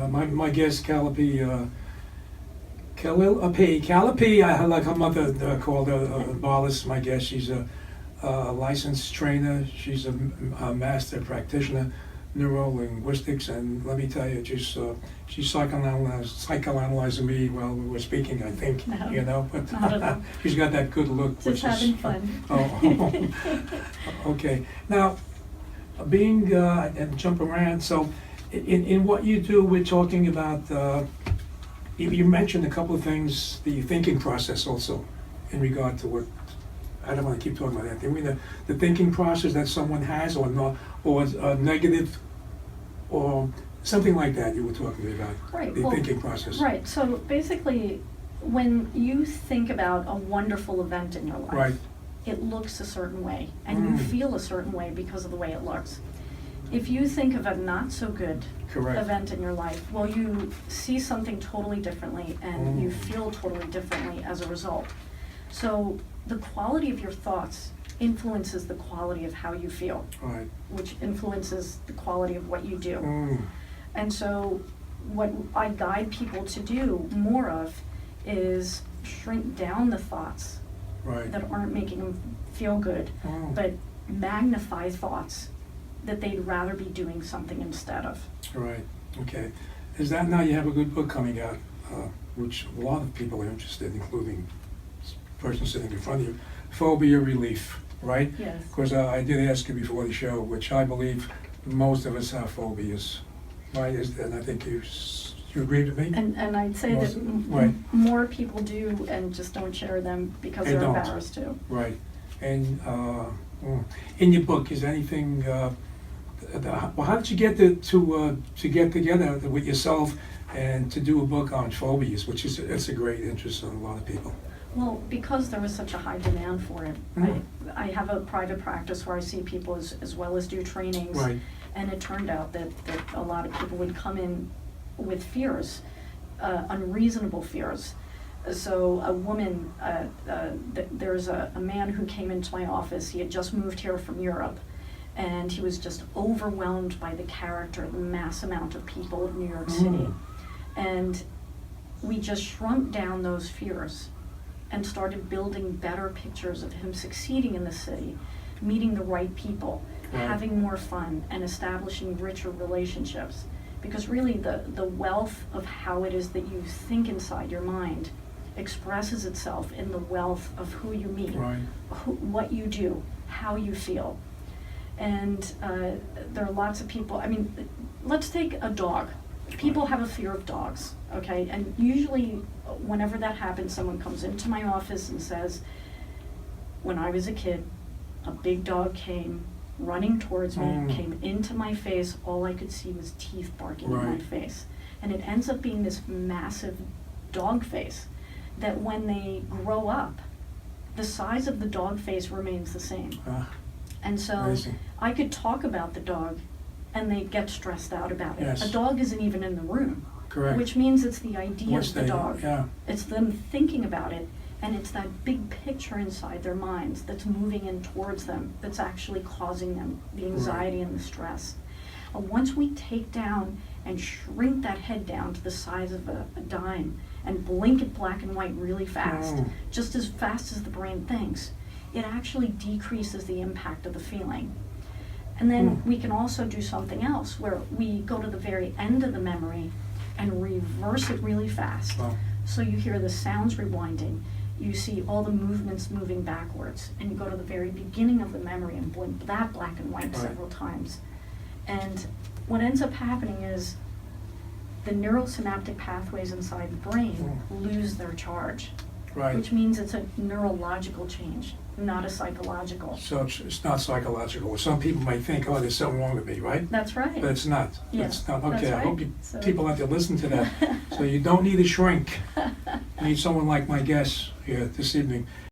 My guest, Kalliope, Kalliope, I like her mother called her Barlis, my guest. She's a licensed trainer. She's a master practitioner, Neuro-Linguistics, and let me tell you, just she's psychoanalyzing me while we were speaking, I think, No, you know, but not at all. she's got that good look. Just having fun. Oh, okay. Now, being, and jump around, so in what you do, we're talking about, you mentioned a couple of things, the thinking process also, in regard to what, I don't want to keep talking about that. I mean, the thinking process that someone has, or not, or a negative, or something like that you were talking to me about, Right, the well, thinking process. Right, so basically, when you think about a wonderful event in your life, Right. it looks a certain way, and you feel a certain way because of the way it looks. If you think of a not so good Correct. event in your life, well, you see something totally differently, and you feel totally differently as a result. So the quality of your thoughts influences the quality of how you feel, Right. which influences the quality of what you do. Mm. And so what I guide people to do more of is shrink down the thoughts Right. that aren't making them feel good, Mm. but magnify thoughts that they'd rather be doing something instead of. Right, okay. Is that now you have a good book coming out, which a lot of people are interested, including the person sitting in front of you, Phobia Relief, right? Yes. Because I did ask you before the show, which I believe most of us have phobias, right? And I think you agree with me? And I'd say that Right. more people do and just don't share them because They they're don't. embarrassed to. Right. And in your book, is anything, well, how did you get to get together with yourself and to do a book on phobias, which is, it's a great interest on a lot of people? Well, because there was such a high demand for it. Mhm. I have a private practice where I see people as well as do trainings. Right. And it turned out that a lot of people would come in with fears, unreasonable fears. So a woman, there's a man who came into my office. He had just moved here from Europe, and he was just overwhelmed by the character, the mass amount of people of New York City. And we just shrunk down those fears and started building better pictures of him succeeding in the city, meeting the right people, Right. having more fun, and establishing richer relationships. Because really the wealth of how it is that you think inside your mind expresses itself in the wealth of who you meet, Right. what you do, how you feel. And there are lots of people, I mean, let's take a dog. People have a fear of dogs, okay? And usually whenever that happens, someone comes into my office and says, when I was a kid, a big dog came running towards me, came into my face, all I could see was teeth barking in my Right. face. And it ends up being this massive dog face that when they grow up, the size of the dog face remains the same. And so Amazing. I could talk about the dog and they get stressed out about it. Yes. A dog isn't even in the room, Correct. which means it's the idea Once of the they- dog. Yeah, It's them thinking about it, and it's that big picture inside their minds that's moving in towards them that's actually causing them the anxiety and the stress. Once we take down and shrink that head down to the size of a dime and blink it black and white really fast, just as fast as the brain thinks, it actually decreases the impact of the feeling. And then we can also do something else where we go to the very end of the memory and reverse it really fast. Wow. So you hear the sounds rewinding, you see all the movements moving backwards, and you go to the very beginning of the memory and blink that black and white Right. several times. And what ends up happening is the neurosynaptic pathways inside the brain lose their charge, right. which means it's a neurological change, not a psychological. So it's not psychological. Some people might think, oh, there's something wrong with me, right? That's right. But it's not. Yeah, It's not. that's Okay, I hope right. So- people have to listen to that. So you don't need a shrink. You need someone like my guest here this evening.